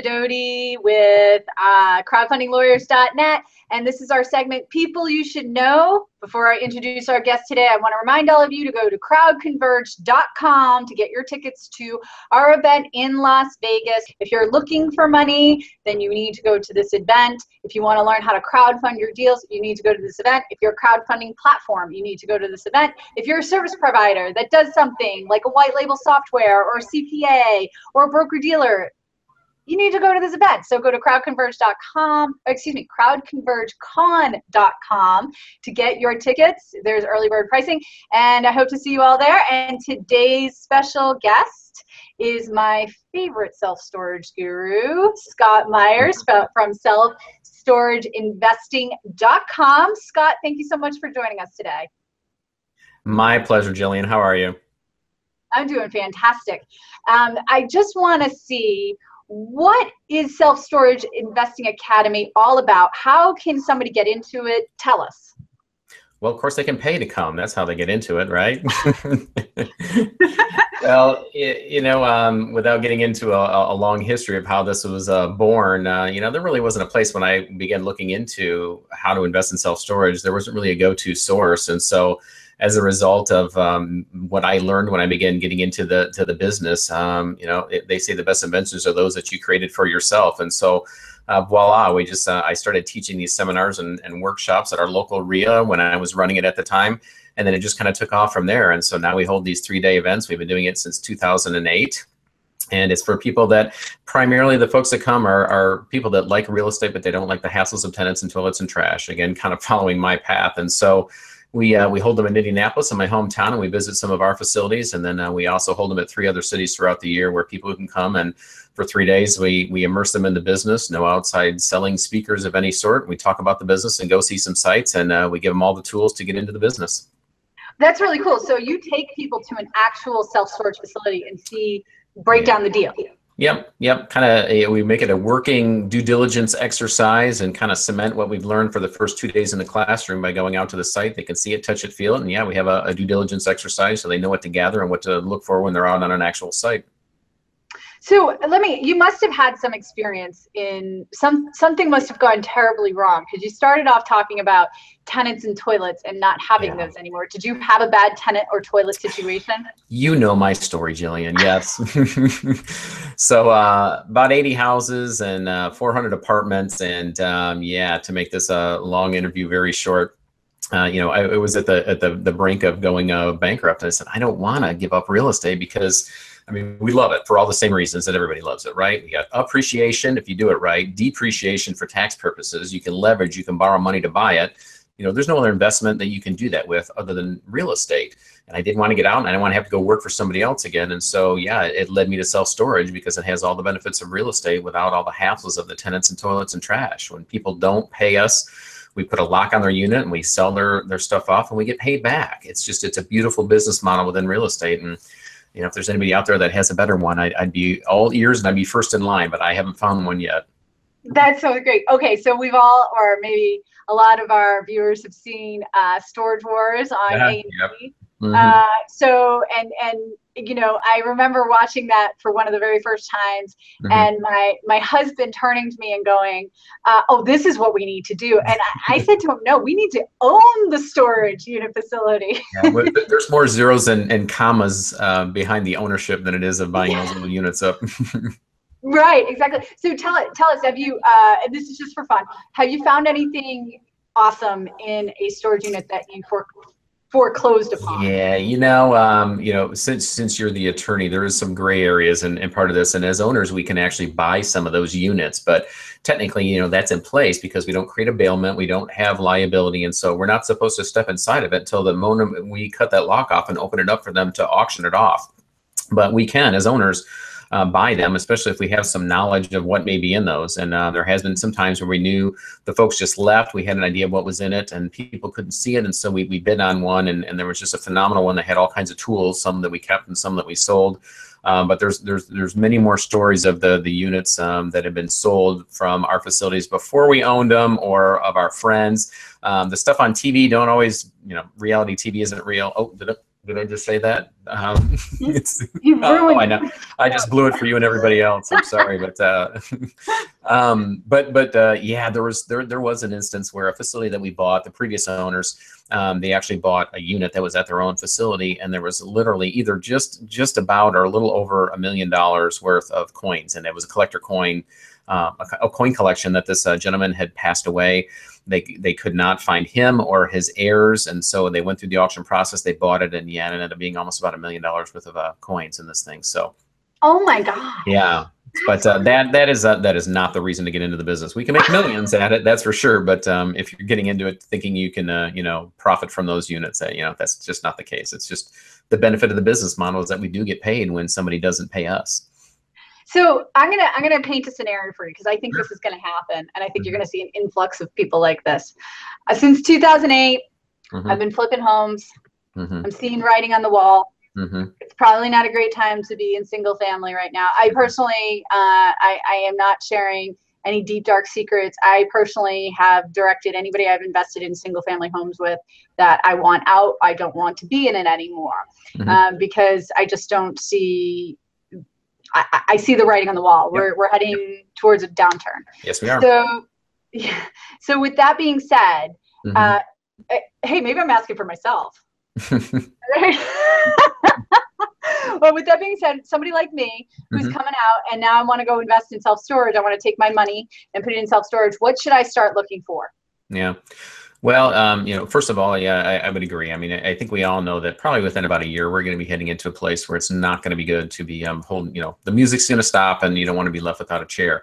Sidoti with crowdfundinglawyers.net, and this is our segment, People You Should Know. Before I introduce our guest today, I want to remind all of you to go to crowdconverge.com to get your tickets to our event in Las Vegas. If you're looking for money, then you need to go to this event. If you want to learn how to crowdfund your deals, you need to go to this event. If you're a crowdfunding platform, you need to go to this event. If you're a service provider that does something like a white label software or a CPA or a broker dealer, you need to go to this event. So go to crowdconvergecon.com to get your tickets. There's early bird pricing, and I hope to see you all there. And today's special guest is my favorite self-storage guru, Scott Meyers from selfstorageinvesting.com. Scott, thank you so much for joining us today. My pleasure, Jillian. How are you? I'm doing fantastic. I just want to see, what is Self-Storage Investing Academy all about? How can somebody get into it? Tell us. Well, of course, they can pay to come. That's how they get into it, right? Well, without getting into a long history of how this was born, there really wasn't a place when I began looking into how to invest in self-storage. There wasn't really a go-to source. And so as a result of what I learned when I began getting into the business, they say the best inventions are those that you created for yourself. And so voila, I started teaching these seminars and workshops at our local RIA when I was running it at the time. And then it just kind of took off from there. And so now we hold these 3-day events. We've been doing it since 2008. And it's for people that, primarily the folks that come are people that like real estate, but they don't like the hassles of tenants and toilets and trash. Again, kind of following my path. And so we hold them in Indianapolis, in my hometown, and we visit some of our facilities. And then we also hold them at 3 other cities throughout the year where people can come. And for 3 days, we immerse them in the business, no outside selling speakers of any sort. We talk about the business and go see some sites, and we give them all the tools to get into the business. That's really cool. So you take people to an actual self-storage facility and break down the deal. Yep. Kind of, we make it a working due diligence exercise and kind of cement what we've learned for the first 2 days in the classroom by going out to the site. They can see it, touch it, feel it. And yeah, we have a due diligence exercise so they know what to gather and what to look for when they're out on an actual site. So you must have had some experience in something must have gone terribly wrong, because you started off talking about tenants and toilets and not having those anymore. Did you have a bad tenant or toilet situation? You know my story, Jillian. Yes. So about 80 houses and 400 apartments. And to make this a long interview very short, I was at the brink of going bankrupt. And I said, I don't want to give up real estate because we love it for all the same reasons that everybody loves it, right? We got appreciation if you do it right, depreciation for tax purposes. You can leverage, you can borrow money to buy it. There's no other investment that you can do that with other than real estate. And I didn't want to get out, and I didn't want to have to go work for somebody else again. And so, it led me to self-storage because it has all the benefits of real estate without all the hassles of the tenants and toilets and trash. When people don't pay us, we put a lock on their unit and we sell their stuff off and we get paid back. It's a beautiful business model within real estate. And if there's anybody out there that has a better one, I'd be all ears and I'd be first in line, but I haven't found one yet. That's so great. Okay, so we've all, or maybe a lot of our viewers have seen Storage Wars on A&E. Yep. I remember watching that for one of the very first times, and my husband turning to me and going, oh, this is what we need to do. And I said to him, no, we need to own the storage unit facility. There's more zeros and commas behind the ownership than it is of buying those little units up. Right, exactly. So tell us, have you, and this is just for fun, have you found anything awesome in a storage unit that you foreclosed upon? Since you're the attorney, there is some gray areas in part of this. And as owners, we can actually buy some of those units. But technically, that's in place because we don't create a bailment. We don't have liability. And so we're not supposed to step inside of it until the moment we cut that lock off and open it up for them to auction it off. But we can, as owners, buy them, especially if we have some knowledge of what may be in those. And there has been some times where we knew the folks just left. We had an idea of what was in it and people couldn't see it. And so we bid on one, and there was just a phenomenal one that had all kinds of tools, some that we kept and some that we sold. But there's many more stories of the units that have been sold from our facilities before we owned them or of our friends. The stuff on TV don't always, reality TV isn't real. Oh, Did I just say that? You ruined I know. I just blew it for you and everybody else. I'm sorry, but yeah, there was an instance where a facility that we bought, the previous owners, they actually bought a unit that was at their own facility, and there was literally either just about or a little over $1 million worth of coins, and it was a collector coin, a coin collection that this gentleman had passed away. They could not find him or his heirs, and so they went through the auction process. They bought it, and yeah, it ended up being almost about $1 million worth of coins in this thing. So, oh my God. Yeah, but that is not the reason to get into the business. We can make millions at it, that's for sure. But if you're getting into it thinking you can profit from those units, that's just not the case. It's just the benefit of the business model is that we do get paid when somebody doesn't pay us. So I'm gonna paint a scenario for you, because I think this is gonna happen, and I think you're gonna see an influx of people like this. Since 2008, I've been flipping homes. I'm seeing writing on the wall. It's probably not a great time to be in single family right now. I personally, I am not sharing any deep dark secrets. I personally have directed anybody I've invested in single family homes with that I want out. I don't want to be in it anymore, because I just don't see. I see the writing on the wall. Yep. We're heading towards a downturn. Yes, we are. So, yeah. So with that being said, hey, maybe I'm asking for myself. Well, with that being said, somebody like me who's coming out and now I want to go invest in self-storage, I want to take my money and put it in self-storage. What should I start looking for? Yeah. Well, first of all, yeah, I would agree. I mean, I think we all know that probably within about a year, we're going to be heading into a place where it's not going to be good to be holding, the music's going to stop and you don't want to be left without a chair.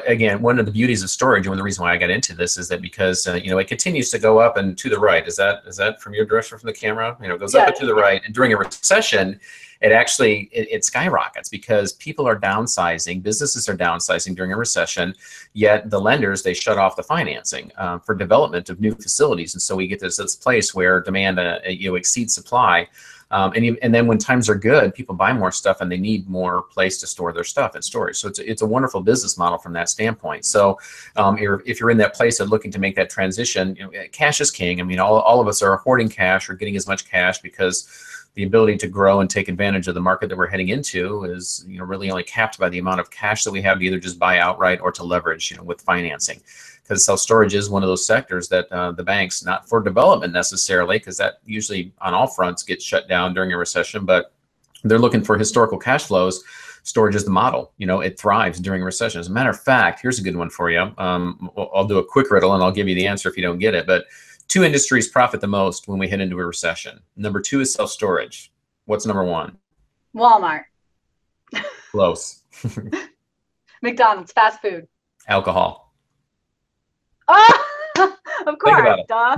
Again, one of the beauties of storage, and one of the reasons why I got into this is that because, it continues to go up and to the right. Is that from your direction from the camera? It goes up and to the right. And during a recession, it skyrockets because people are downsizing, businesses are downsizing during a recession, yet the lenders, they shut off the financing for development of new facilities. And so we get this place where demand exceeds supply. And then when times are good, people buy more stuff and they need more place to store their stuff in storage. So it's a wonderful business model from that standpoint. So if you're in that place of looking to make that transition, cash is king. I mean, all of us are hoarding cash or getting as much cash because the ability to grow and take advantage of the market that we're heading into is really only capped by the amount of cash that we have to either just buy outright or to leverage with financing. Because self-storage is one of those sectors that the banks, not for development necessarily, because that usually on all fronts gets shut down during a recession, but they're looking for historical cash flows. Storage is the model. It thrives during a recession. As a matter of fact, here's a good one for you. I'll do a quick riddle and I'll give you the answer if you don't get it. But 2 industries profit the most when we head into a recession. Number 2 is self-storage. What's number 1? Walmart. Close. McDonald's, fast food. Alcohol. Oh, of course, duh.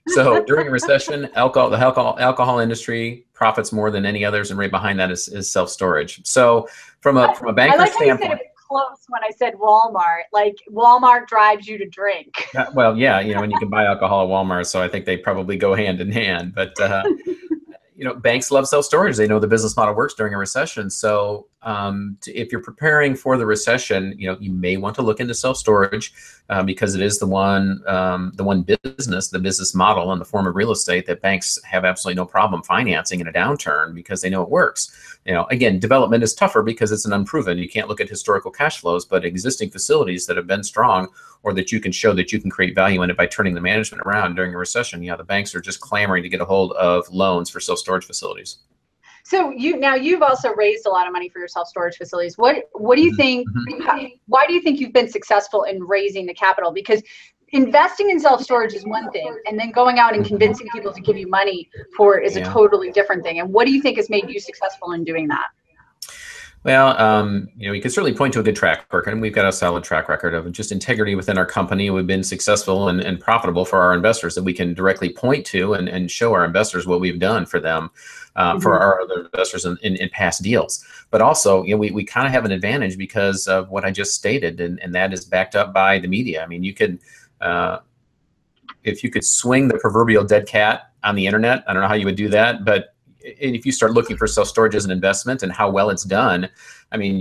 So during a recession, the alcohol industry profits more than any others, and right behind that is self-storage. So from a banker's standpoint, close when I said Walmart. Like Walmart drives you to drink. Well, yeah, and you can buy alcohol at Walmart, so I think they probably go hand in hand. But banks love self-storage. They know the business model works during a recession. So if you're preparing for the recession, you may want to look into self-storage because it is the one business, the business model in the form of real estate that banks have absolutely no problem financing in a downturn because they know it works. Again, development is tougher because it's an unproven. You can't look at historical cash flows, but existing facilities that have been strong or that you can show that you can create value in it by turning the management around during a recession. The banks are just clamoring to get a hold of loans for self-storage facilities. So you've also raised a lot of money for your self-storage facilities. What do you think? Why do you think you've been successful in raising the capital? Because investing in self-storage is one thing, and then going out and convincing people to give you money for it is a totally different thing. And what do you think has made you successful in doing that? Well, we can certainly point to a good track record, and we've got a solid track record of just integrity within our company. We've been successful and profitable for our investors that we can directly point to and show our investors what we've done for them, for our other investors in past deals. But also, we kind of have an advantage because of what I just stated, and that is backed up by the media. I mean, you could, if you could swing the proverbial dead cat on the internet, I don't know how you would do that, but if you start looking for self-storage as an investment and how well it's done, I mean,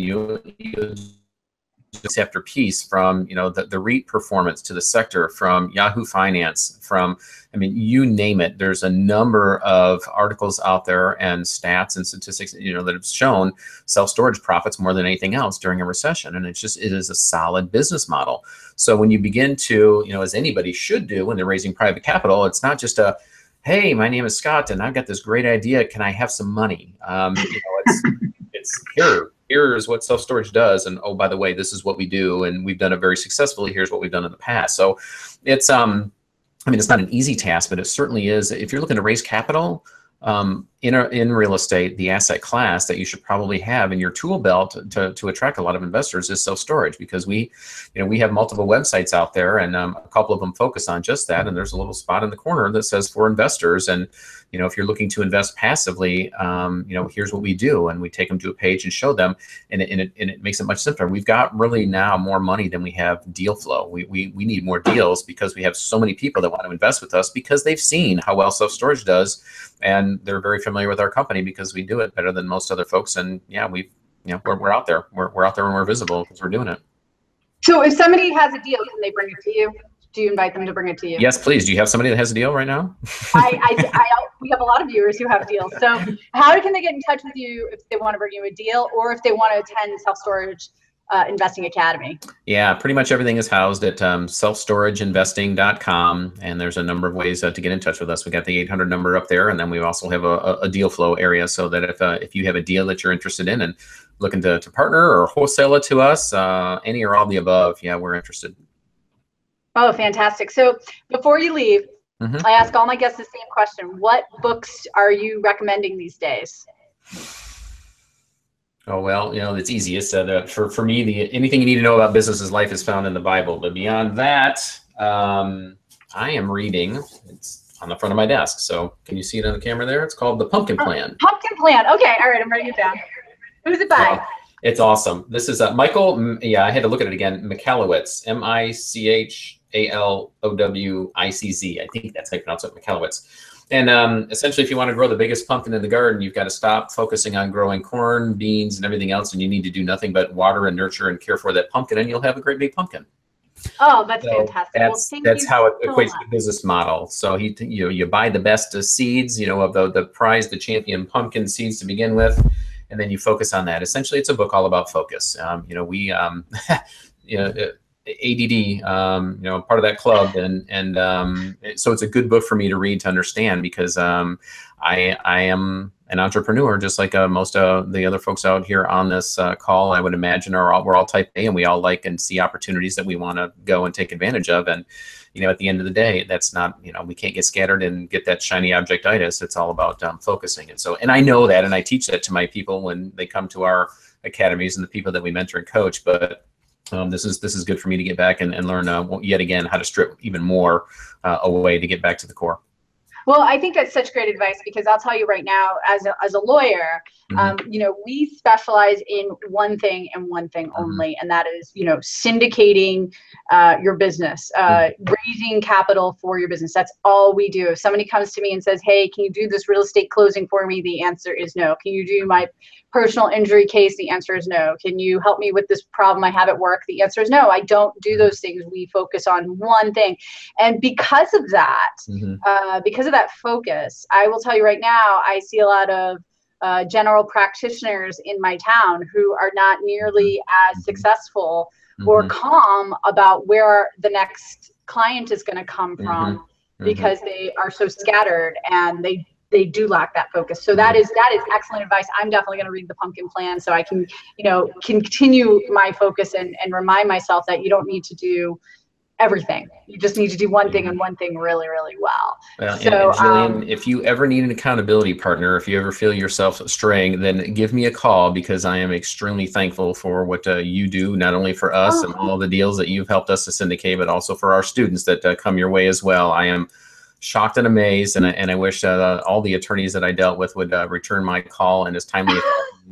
after piece, from, you know, the REIT performance to the sector, from Yahoo Finance, from, I mean, you name it. There's a number of articles out there and stats and statistics, you know, that have shown self-storage profits more than anything else during a recession. And it's just, it is a solid business model. So when you begin to, you know, as anybody should do when they're raising private capital, it's not just a, hey, my name is Scott and I've got this great idea. Can I have some money? You know, it's here's what self-storage does. And oh, by the way, this is what we do. And we've done it very successfully. Here's what we've done in the past. So it's, I mean, it's not an easy task, but it certainly is. If you're looking to raise capital in real estate, the asset class that you should probably have in your tool belt to attract a lot of investors is self-storage, because we, you know, we have multiple websites out there, and a couple of them focus on just that. And there's a little spot in the corner that says for investors. And, you know, if you're looking to invest passively, you know, here's what we do. And we take them to a page and show them, and it makes it much simpler. We've got really now more money than we have deal flow. We need more deals because we have so many people that want to invest with us because they've seen how well self-storage does. And they're very familiar with our company because we do it better than most other folks. And yeah, you know, we're out there. We're out there and we're visible because we're doing it. So if somebody has a deal, can they bring it to you? Do you invite them to bring it to you? Yes, please. Do you have somebody that has a deal right now? We have a lot of viewers who have deals. So how can they get in touch with you if they want to bring you a deal, or if they want to attend Self-Storage Investing Academy? Yeah, pretty much everything is housed at selfstorageinvesting.com, and there's a number of ways to get in touch with us. We got the 800 number up there, and then we also have a deal flow area, so that if you have a deal that you're interested in and looking to partner or wholesale it to us, any or all of the above, yeah, we're interested. Oh, fantastic. So before you leave, I ask all my guests the same question. What books are you recommending these days? Oh, well, you know, it's easiest. For me, anything you need to know about business is life is found in the Bible. But beyond that, I am reading. It's on the front of my desk. So can you see it on the camera there? It's called The Pumpkin Plan. Pumpkin Plan. Okay. All right. I'm writing it down. Who's it by? It's awesome. This is Michael. Yeah, I had to look at it again. Michalowicz. Michalowicz. I think that's how you pronounce it. Michalowicz. And essentially, if you want to grow the biggest pumpkin in the garden, you've got to stop focusing on growing corn, beans, and everything else, and you need to do nothing but water and nurture and care for that pumpkin, and you'll have a great big pumpkin. Oh, that's fantastic. That's how it equates to the business model. So you buy the best seeds, you know, of the prize, the champion pumpkin seeds to begin with, and then you focus on that. Essentially, it's a book all about focus. You know, we you know. ADD, you know, part of that club, and so it's a good book for me to read to understand, because I am an entrepreneur, just like most of the other folks out here on this call. I would imagine we're all type A, and we all like and see opportunities that we want to go and take advantage of. And you know, at the end of the day, that's not, you know, we can't get scattered and get that shiny objectitis. It's all about focusing. And so, and I know that, and I teach that to my people when they come to our academies and the people that we mentor and coach. But this is good for me to get back and learn yet again how to strip even more away to get back to the core. Well, I think that's such great advice, because I'll tell you right now, as a lawyer, you know, we specialize in one thing and one thing only, and that is, you know, syndicating your business, raising capital for your business. That's all we do. If somebody comes to me and says, hey, can you do this real estate closing for me? The answer is no. Can you do my personal injury case? The answer is no. Can you help me with this problem I have at work? The answer is no. I don't do those things. We focus on one thing. And because of that, because of that focus, I will tell you right now, I see a lot of general practitioners in my town who are not nearly as successful or calm about where the next client is going to come from, because they are so scattered and they do lack that focus. So that is excellent advice. I'm definitely going to read The Pumpkin Plan so I can, you know, continue my focus and remind myself that you don't need to do everything. You just need to do one thing, and one thing really, really well. So, and Jillian, if you ever need an accountability partner, if you ever feel yourself straying, then give me a call, because I am extremely thankful for what you do, not only for us and all the deals that you've helped us to syndicate, but also for our students that come your way as well. I am shocked and amazed, and I wish all the attorneys that I dealt with would return my call and as timely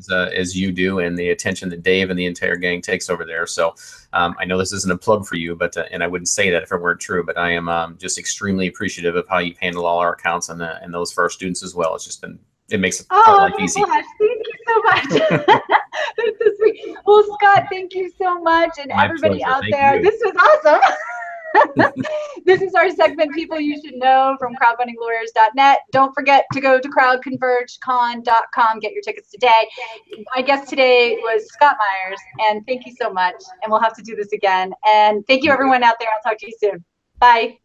as you do, and the attention that Dave and the entire gang takes over there. So I know this isn't a plug for you, but and I wouldn't say that if it weren't true, but I am just extremely appreciative of how you've handled all our accounts and those for our students as well. It's just been, it makes it our life easy. Gosh, thank you so much. That's so sweet. Well, Scott, thank you so much. And My everybody pleasure. out Thank there, you. this was awesome. This is our segment, People You Should Know from crowdfundinglawyers.net. Don't forget to go to crowdconvergecon.com. Get your tickets today. My guest today was Scott Meyers, and thank you so much. And we'll have to do this again. And thank you, everyone out there. I'll talk to you soon. Bye.